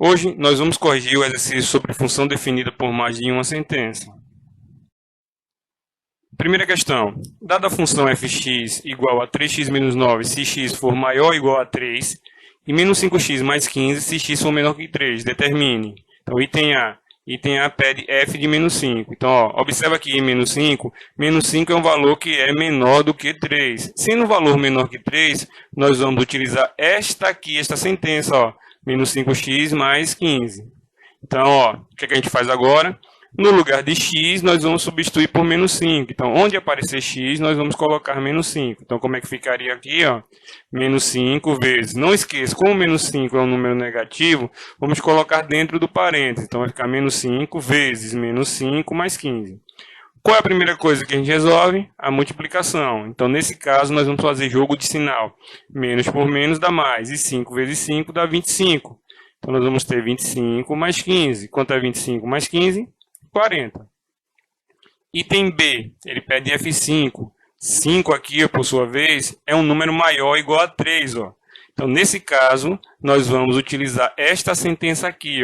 Hoje nós vamos corrigir o exercício sobre função definida por mais de uma sentença. Primeira questão. Dada a função fx igual a 3x menos 9 se x for maior ou igual a 3 e menos 5x mais 15 se x for menor que 3, determine. Então, item A. Item A pede f de menos 5. Então, observa aqui menos 5. Menos 5 é um valor que é menor do que 3. Sendo um valor menor que 3, nós vamos utilizar esta sentença, menos 5x mais 15. Então, o que a gente faz agora? No lugar de x, nós vamos substituir por menos 5. Então, onde aparecer x, nós vamos colocar menos 5. Então, como é que ficaria aqui? Menos 5 vezes. Não esqueça, como menos 5 é um número negativo, vamos colocar dentro do parênteses. Então, vai ficar menos 5 vezes menos 5 mais 15. Qual é a primeira coisa que a gente resolve? A multiplicação. Então, nesse caso, nós vamos fazer jogo de sinal. Menos por menos dá mais. E 5 vezes 5 dá 25. Então, nós vamos ter 25 mais 15. Quanto é 25 mais 15? 40. Item B, ele pede F5. 5 aqui, por sua vez, é um número maior ou igual a 3. Então, nesse caso, nós vamos utilizar esta sentença aqui.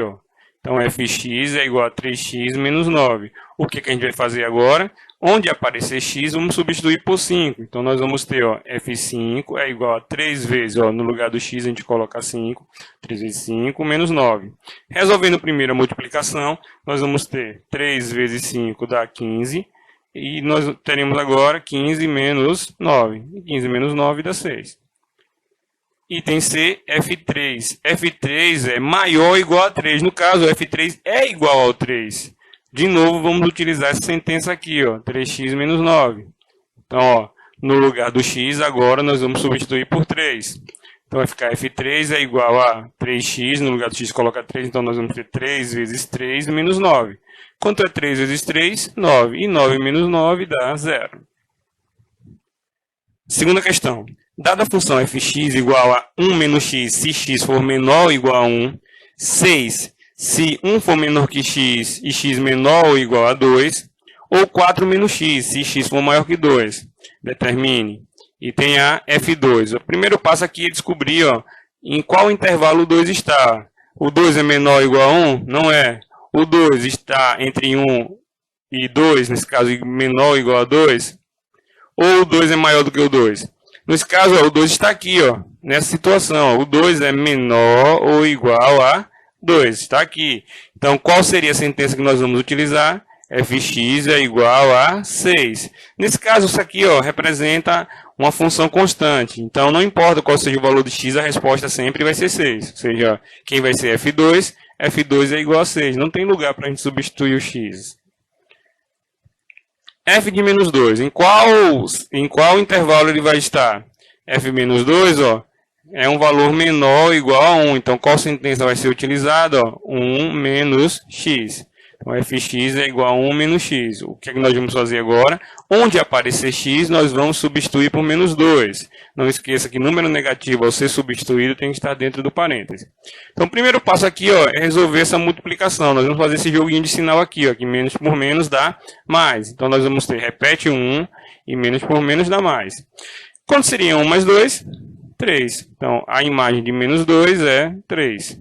Então, fx é igual a 3x menos 9. O que a gente vai fazer agora? Onde aparecer x, vamos substituir por 5. Então, nós vamos ter f5 é igual a 3 vezes, no lugar do x a gente coloca 5. 3 vezes 5 menos 9. Resolvendo primeiro a multiplicação, nós vamos ter 3 vezes 5 dá 15. E nós teremos agora 15 menos 9. 15 menos 9 dá 6. Item C, F3. F3 é maior ou igual a 3. No caso, F3 é igual ao 3. De novo, vamos utilizar essa sentença aqui, 3x menos 9. Então, no lugar do x, agora nós vamos substituir por 3. Então, vai ficar F3 é igual a 3x, no lugar do x coloca 3, então nós vamos ter 3 vezes 3 menos 9. Quanto é 3 vezes 3? 9. E 9 menos 9 dá 0. Segunda questão. Dada a função fx igual a 1 menos x se x for menor ou igual a 1, 6 se 1 for menor que x e x menor ou igual a 2, ou 4 menos x se x for maior que 2. Determine. Item A, F2. O primeiro passo aqui é descobrir em qual intervalo o 2 está. O 2 é menor ou igual a 1? Não é. O 2 está entre 1 e 2, nesse caso menor ou igual a 2? Ou o 2 é maior do que o 2? Nesse caso, o 2 está aqui, nessa situação. O 2 é menor ou igual a 2. Está aqui. Então, qual seria a sentença que nós vamos utilizar? Fx é igual a 6. Nesse caso, isso aqui representa uma função constante. Então, não importa qual seja o valor de x, a resposta sempre vai ser 6. Ou seja, quem vai ser F2? F2 é igual a 6. Não tem lugar para a gente substituir o x. F de menos 2. Em qual intervalo ele vai estar? F menos 2, é um valor menor ou igual a 1. Então, qual sentença vai ser utilizada? 1 menos x. Então, fx é igual a 1 menos x. O que é que nós vamos fazer agora? Onde aparecer x, nós vamos substituir por menos 2. Não esqueça que número negativo, ao ser substituído, tem que estar dentro do parêntese. Então, o primeiro passo aqui é resolver essa multiplicação. Nós vamos fazer esse joguinho de sinal aqui, que menos por menos dá mais. Então, nós vamos ter, repete 1 e menos por menos dá mais. Quanto seria 1 mais 2? 3. Então, a imagem de menos 2 é 3.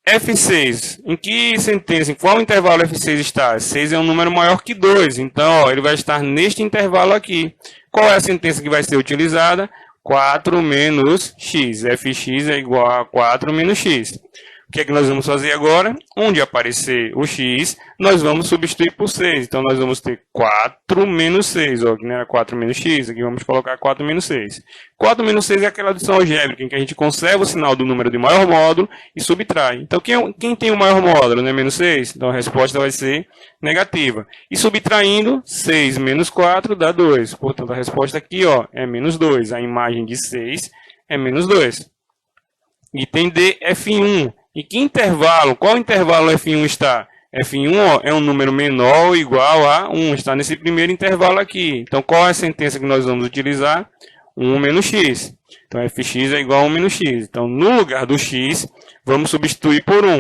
F6. Em que sentença, em qual intervalo F6 está? 6 é um número maior que 2. Então, ele vai estar neste intervalo aqui. Qual é a sentença que vai ser utilizada? 4 menos x. Fx é igual a 4 menos x. O que é que nós vamos fazer agora? Onde aparecer o x, nós vamos substituir por 6. Então, nós vamos ter 4 menos 6. Aqui não era 4 menos x, aqui vamos colocar 4 menos 6. 4 menos 6 é aquela adição algébrica, em que a gente conserva o sinal do número de maior módulo e subtrai. Então, quem tem o maior módulo, né? Menos 6? Então, a resposta vai ser negativa. E subtraindo, 6 menos 4 dá 2. Portanto, a resposta aqui é menos 2. A imagem de 6 é menos 2. Item D, F1. Em que intervalo? Qual intervalo F1 está? F1 é um número menor ou igual a 1. Está nesse primeiro intervalo aqui. Então, qual é a sentença que nós vamos utilizar? 1 menos x. Então, fx é igual a 1 menos x. Então, no lugar do x, vamos substituir por 1.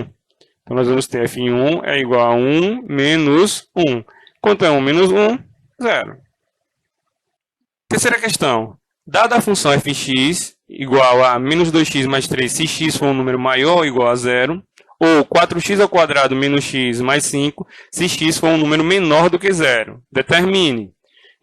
Então, nós vamos ter F1 é igual a 1 menos 1. Quanto é 1 menos 1? 0. Terceira questão. Dada a função fx igual a menos 2x mais 3, se x for um número maior ou igual a zero, ou 4x ao quadrado menos x mais 5, se x for um número menor do que zero. Determine.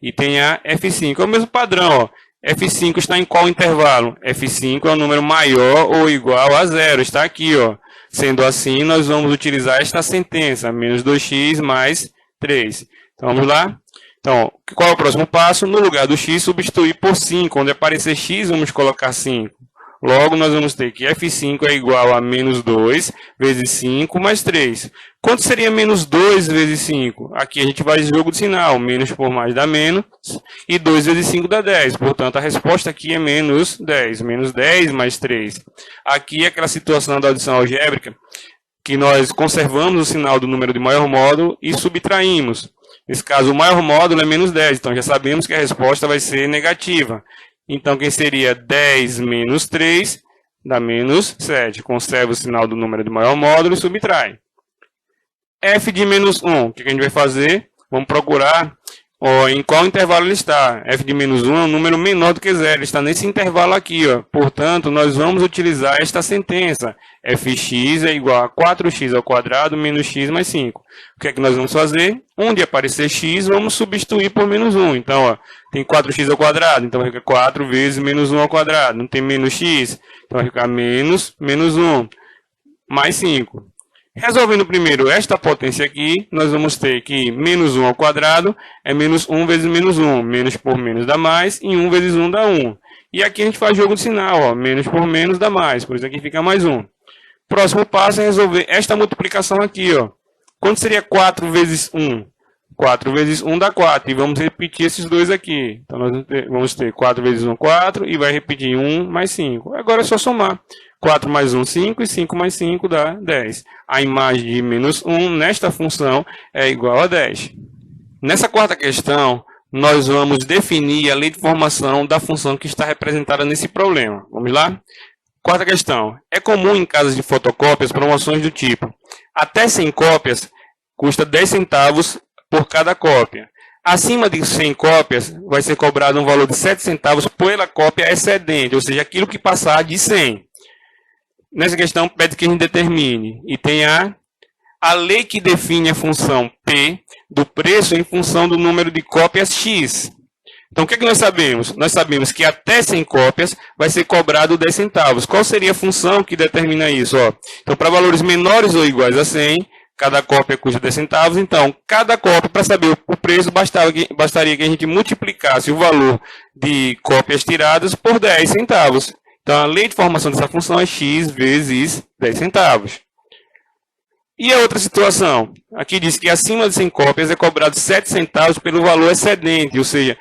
E tem a f5. É o mesmo padrão, ó. F5 está em qual intervalo? F5 é um número maior ou igual a zero. Está aqui, ó. Sendo assim, nós vamos utilizar esta sentença, menos 2x mais 3. Então, vamos lá? Então, qual é o próximo passo? No lugar do x, substituir por 5. Onde aparecer x, vamos colocar 5. Logo, nós vamos ter que f5 é igual a menos 2 vezes 5 mais 3. Quanto seria menos 2 vezes 5? Aqui a gente faz jogo de sinal. Menos por mais dá menos. E 2 vezes 5 dá 10. Portanto, a resposta aqui é menos 10. Menos 10 mais 3. Aqui é aquela situação da adição algébrica que nós conservamos o sinal do número de maior módulo e subtraímos. Nesse caso, o maior módulo é menos 10. Então, já sabemos que a resposta vai ser negativa. Então, quem seria 10 menos 3 dá menos 7. Conserva o sinal do número de maior módulo e subtrai. F de menos 1, o que a gente vai fazer? Vamos procurar em qual intervalo ele está. F de menos 1 é um número menor do que zero. Ele está nesse intervalo aqui. Ó. Portanto, nós vamos utilizar esta sentença. Fx é igual a 4x ao quadrado menos x mais 5. O que é que nós vamos fazer? Onde aparecer x, vamos substituir por menos 1. Então, ó, tem 4x ao quadrado. Então, vai ficar 4 vezes menos 1 ao quadrado. Não tem menos x. Então, vai ficar menos 1 mais 5. Resolvendo primeiro esta potência aqui, nós vamos ter que menos 1 ao quadrado é menos 1 vezes menos 1. Menos por menos dá mais, e 1 vezes 1 dá 1. E aqui a gente faz jogo de sinal, ó, menos por menos dá mais, por isso aqui fica mais 1. Próximo passo é resolver esta multiplicação aqui, ó. Quanto seria 4 vezes 1? 4 vezes 1 dá 4, e vamos repetir esses dois aqui. Então, nós vamos ter 4 vezes 1, 4, e vai repetir 1 mais 5. Agora é só somar. 4 mais 1, 5, e 5 mais 5 dá 10. A imagem de menos 1 nesta função é igual a 10. Nessa quarta questão, nós vamos definir a lei de formação da função que está representada nesse problema. Vamos lá? Quarta questão. É comum em casas de fotocópias promoções do tipo: até 100 cópias custa 10 centavos por cada cópia. Acima de 100 cópias vai ser cobrado um valor de 7 centavos pela cópia excedente, ou seja, aquilo que passar de 100. Nessa questão, pede que a gente determine. E tem a lei que define a função P do preço em função do número de cópias X. Então, o que é que nós sabemos? Nós sabemos que até 100 cópias vai ser cobrado 10 centavos. Qual seria a função que determina isso? Ó, então, para valores menores ou iguais a 100, cada cópia custa 10 centavos. Então, cada cópia, para saber o preço, bastaria que a gente multiplicasse o valor de cópias tiradas por 10 centavos. Então, a lei de formação dessa função é x vezes 10 centavos. E a outra situação? Aqui diz que acima de 100 cópias é cobrado 7 centavos pelo valor excedente. Ou seja,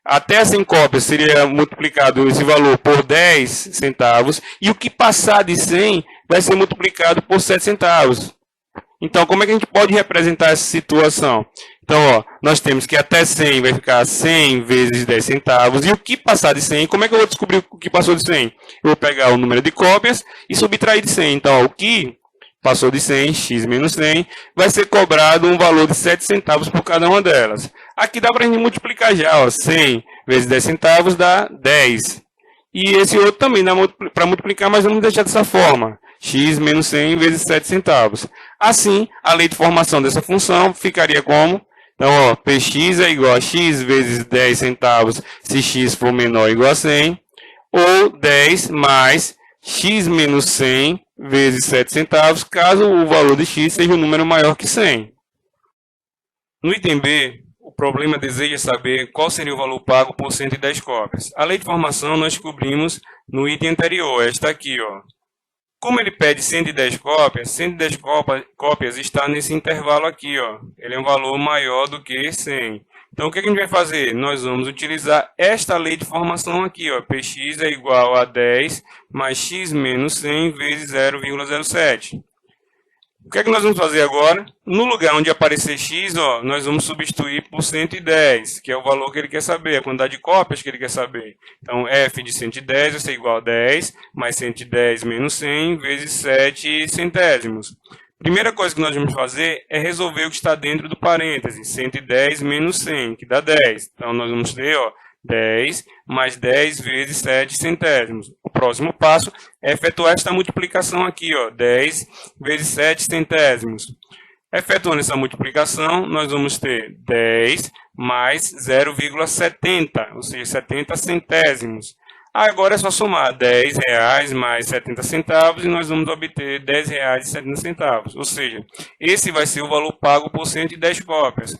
até 100 cópias seria multiplicado esse valor por 10 centavos. E o que passar de 100 vai ser multiplicado por 7 centavos. Então, como é que a gente pode representar essa situação? Então, ó, nós temos que até 100 vai ficar 100 vezes 10 centavos. E o que passar de 100, como é que eu vou descobrir o que passou de 100? Eu vou pegar o número de cópias e subtrair de 100. Então, ó, o que passou de 100, x menos 100, vai ser cobrado um valor de 7 centavos por cada uma delas. Aqui dá para a gente multiplicar já. Ó, 100 vezes 10 centavos dá 10. E esse outro também dá para multiplicar, mas vamos deixar dessa forma. X menos 100 vezes 7 centavos. Assim, a lei de formação dessa função ficaria como? Então, ó, Px é igual a x vezes 10 centavos se x for menor ou igual a 100. Ou 10 mais x menos 100 vezes 7 centavos, caso o valor de x seja um número maior que 100. No item B, o problema deseja saber qual seria o valor pago por 110 cópias. A lei de formação nós descobrimos no item anterior, esta aqui, ó. Como ele pede 110 cópias está nesse intervalo aqui, ó. Ele é um valor maior do que 100. Então, o que a gente vai fazer? Nós vamos utilizar esta lei de formação aqui, ó. Px é igual a 10 mais x menos 100 vezes 0,07. O que nós vamos fazer agora? No lugar onde aparecer x, ó, nós vamos substituir por 110, que é o valor que ele quer saber, a quantidade de cópias que ele quer saber. Então, f de 110 vai ser igual a 10 mais 110 menos 100 vezes 7 centésimos. Primeira coisa que nós vamos fazer é resolver o que está dentro do parêntese, 110 menos 100, que dá 10. Então, nós vamos ter, ó, 10 mais 10 vezes 7 centésimos. O próximo passo é efetuar esta multiplicação aqui, ó, 10 vezes 7 centésimos. Efetuando essa multiplicação, nós vamos ter 10 mais 0,70, ou seja, 70 centésimos. Agora é só somar 10 reais mais 70 centavos e nós vamos obter 10 reais e 70 centavos. Ou seja, esse vai ser o valor pago por 110 cópias,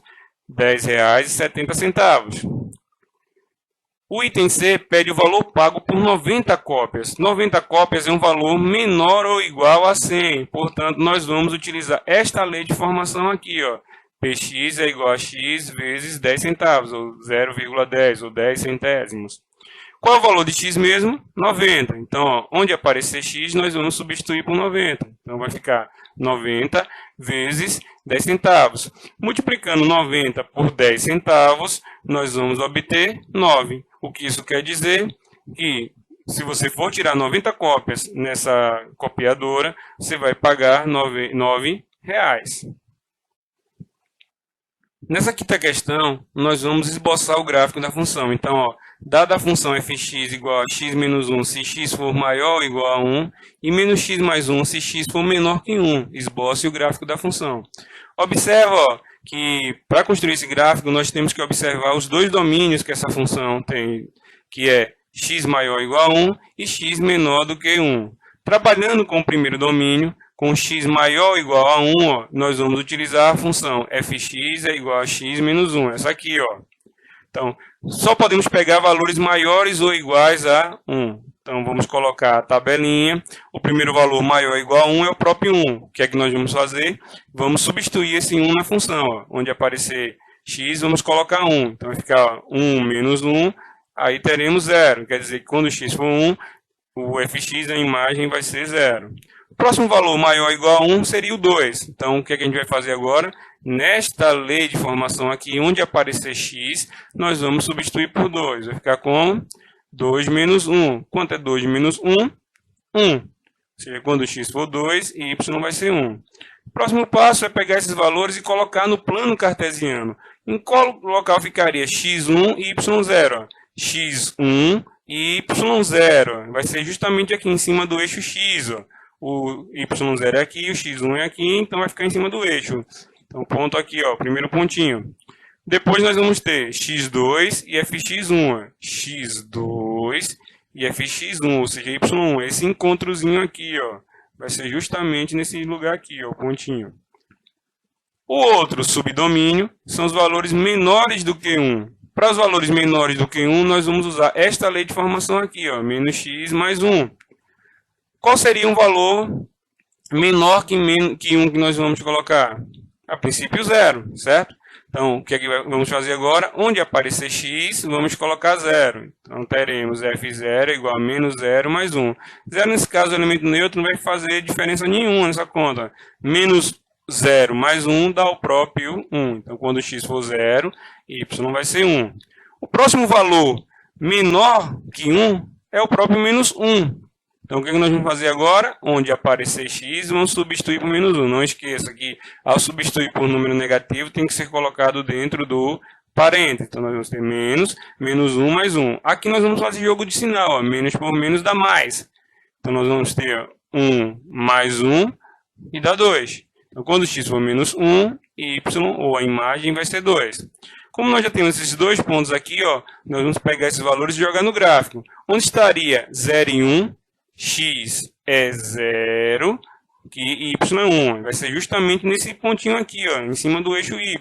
10 reais e 70 centavos. O item C pede o valor pago por 90 cópias. 90 cópias é um valor menor ou igual a 100. Portanto, nós vamos utilizar esta lei de formação aqui, ó. Px é igual a x vezes 10 centavos, ou 0,10, ou 10 centésimos. Qual é o valor de x mesmo? 90. Então, ó, onde aparecer x, nós vamos substituir por 90. Então, vai ficar 90 vezes 10 centavos. Multiplicando 90 por 10 centavos, nós vamos obter 9. O que isso quer dizer? Que se você for tirar 90 cópias nessa copiadora, você vai pagar 9 reais. Nessa quinta questão, nós vamos esboçar o gráfico da função. Então, ó, dada a função fx igual a x menos 1 se x for maior ou igual a 1, e menos x mais 1 se x for menor que 1, esboce o gráfico da função. Observa, ó, que para construir esse gráfico, nós temos que observar os dois domínios que essa função tem, que é x maior ou igual a 1 e x menor do que 1. Trabalhando com o primeiro domínio, com x maior ou igual a 1, ó, nós vamos utilizar a função fx é igual a x menos 1. Essa aqui, ó. Então, só podemos pegar valores maiores ou iguais a 1. Então, vamos colocar a tabelinha. O primeiro valor maior ou igual a 1 é o próprio 1. O que é que nós vamos fazer? Vamos substituir esse 1 na função. Ó. Onde aparecer x, vamos colocar 1. Então, vai ficar 1 menos 1, aí teremos 0. Quer dizer que quando x for 1, o fx, a imagem, vai ser 0. O próximo valor maior ou igual a 1 seria o 2. Então, o que é que a gente vai fazer agora? Nesta lei de formação aqui, onde aparecer x, nós vamos substituir por 2. Vai ficar como 2 menos 1. Quanto é 2 menos 1? 1. Ou seja, quando x for 2, y vai ser 1. O próximo passo é pegar esses valores e colocar no plano cartesiano. Em qual local ficaria x1 e y0? x1 e y0. Vai ser justamente aqui em cima do eixo x. Ó. O y0 é aqui, o x1 é aqui, então vai ficar em cima do eixo. Então, ponto aqui, ó, primeiro pontinho. Depois nós vamos ter x2 e fx1. x2 e fx1, ou seja, y1. Esse encontrozinho aqui, ó, vai ser justamente nesse lugar aqui, ó, o pontinho. O outro subdomínio são os valores menores do que 1. Para os valores menores do que 1, nós vamos usar esta lei de formação aqui, ó, menos x mais 1. Qual seria um valor menor que 1 que nós vamos colocar? A princípio, 0, certo? Então, o que é que vamos fazer agora? Onde aparecer x, vamos colocar 0. Então, teremos f0 igual a menos 0 mais 1. 0, nesse caso, o elemento neutro não vai fazer diferença nenhuma nessa conta. Menos 0 mais 1 dá o próprio 1. Então, quando x for 0, y vai ser 1. O próximo valor menor que 1 é o próprio menos 1. Então, o que nós vamos fazer agora? Onde aparecer x, vamos substituir por menos 1. Não esqueça que, ao substituir por número negativo, tem que ser colocado dentro do parênteses. Então, nós vamos ter menos 1 mais 1. Aqui nós vamos fazer jogo de sinal. Ó. Menos por menos dá mais. Então, nós vamos ter 1 mais 1 e dá 2. Então, quando x for menos 1, y, ou a imagem, vai ser 2. Como nós já temos esses dois pontos aqui, ó, nós vamos pegar esses valores e jogar no gráfico. Onde estaria 0 e 1? X é 0 e y é 1. Vai ser justamente nesse pontinho aqui, ó, em cima do eixo y.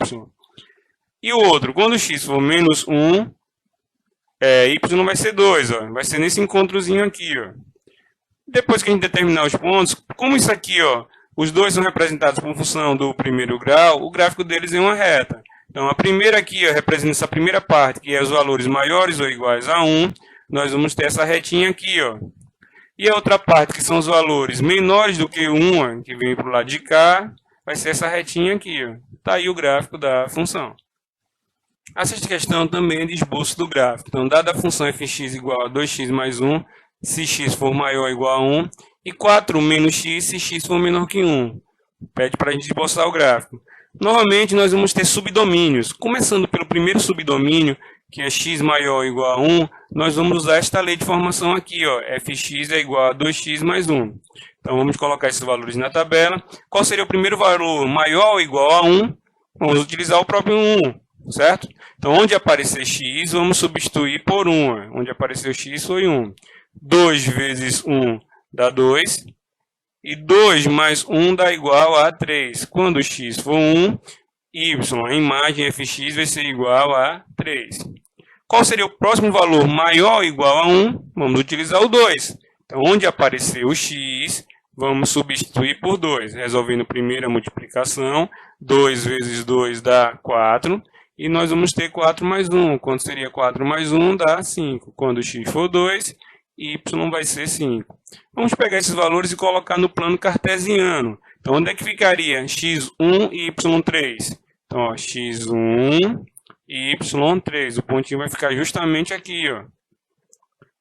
E o outro, quando x for menos 1, y vai ser 2. Ó, vai ser nesse encontrozinho aqui. Ó. Depois que a gente determinar os pontos, como isso aqui, ó, os dois são representados por função do primeiro grau, o gráfico deles é uma reta. Então, a primeira aqui, ó, representa essa primeira parte, que é os valores maiores ou iguais a 1. Nós vamos ter essa retinha aqui, ó. E a outra parte, que são os valores menores do que 1, que vem para o lado de cá, vai ser essa retinha aqui. Está aí o gráfico da função. A sexta questão também é de esboço do gráfico. Então, dada a função fx igual a 2x mais 1, se x for maior ou igual a 1, e 4 menos x se x for menor que 1. Pede para a gente esboçar o gráfico. Novamente, nós vamos ter subdomínios. Começando pelo primeiro subdomínio, que é x maior ou igual a 1, nós vamos usar esta lei de formação aqui, ó, fx é igual a 2x mais 1. Então, vamos colocar esses valores na tabela. Qual seria o primeiro valor maior ou igual a 1? Vamos utilizar o próprio 1, certo? Então, onde aparecer x, vamos substituir por 1. Onde apareceu x foi 1. 2 vezes 1 dá 2. E 2 mais 1 dá igual a 3. Quando x for 1, y, a imagem fx vai ser igual a 3. Qual seria o próximo valor maior ou igual a 1? Vamos utilizar o 2. Então, onde aparecer o x, vamos substituir por 2. Resolvendo primeiro a multiplicação, 2 vezes 2 dá 4. E nós vamos ter 4 mais 1. Quando seria 4 mais 1 dá 5. Quando x for 2, y vai ser 5. Vamos pegar esses valores e colocar no plano cartesiano. Então, onde é que ficaria x1 e y3? Então, ó, x1 e y3. O pontinho vai ficar justamente aqui, ó.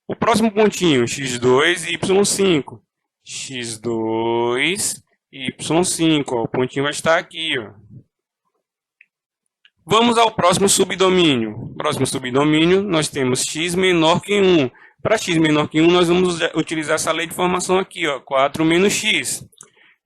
O próximo pontinho, x2 e y5. x2 e y5. Ó, o pontinho vai estar aqui, ó. Vamos ao próximo subdomínio. Próximo subdomínio, nós temos x menor que 1. Para x menor que 1, nós vamos utilizar essa lei de formação aqui, ó, 4 menos x.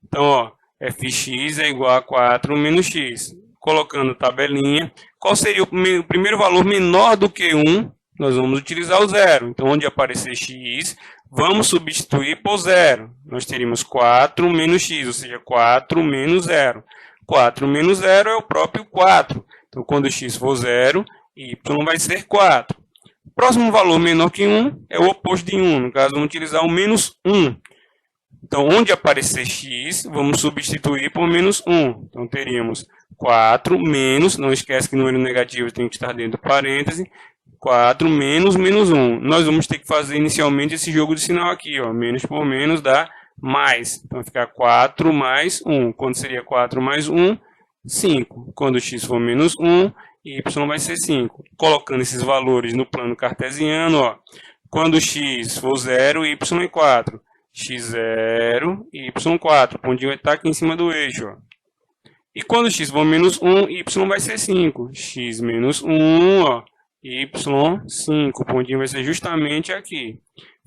Então, ó, fx é igual a 4 menos x. Colocando tabelinha, qual seria o primeiro valor menor do que 1? Nós vamos utilizar o 0. Então, onde aparecer x, vamos substituir por 0. Nós teríamos 4 menos x, ou seja, 4 menos 0. 4 menos 0 é o próprio 4. Então, quando x for 0, y vai ser 4. O próximo valor menor que 1 é o oposto de 1. No caso, vamos utilizar o menos 1. Então, onde aparecer x, vamos substituir por menos 1. Então, teríamos 4 menos, não esquece que número negativo tem que estar dentro do parêntese, 4 menos menos 1. Nós vamos ter que fazer inicialmente esse jogo de sinal aqui, ó. Menos por menos dá mais. Então, vai ficar 4 mais 1. Quando seria 4 mais 1? 5. Quando x for menos 1, y vai ser 5. Colocando esses valores no plano cartesiano, ó. Quando x for 0, y é 4. x0 e y4. O pontinho vai estar aqui em cima do eixo, ó. E quando x for menos 1, y vai ser 5. x menos 1, ó, y5. O pontinho vai ser justamente aqui.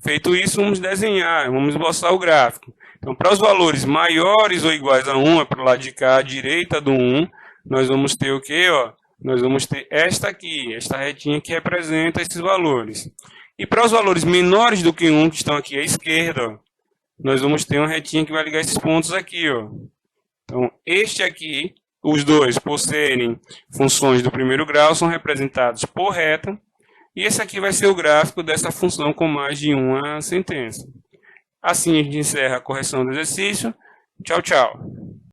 Feito isso, vamos desenhar, vamos esboçar o gráfico. Então, para os valores maiores ou iguais a 1, é para o lado de cá, à direita do 1, nós vamos ter o quê? Ó? Nós vamos ter esta aqui, esta retinha que representa esses valores. E para os valores menores do que 1, que estão aqui à esquerda, ó, nós vamos ter uma retinha que vai ligar esses pontos aqui, ó. Então, este aqui, os dois, por serem funções do primeiro grau, são representados por reta. E esse aqui vai ser o gráfico dessa função com mais de uma sentença. Assim a gente encerra a correção do exercício. Tchau, tchau.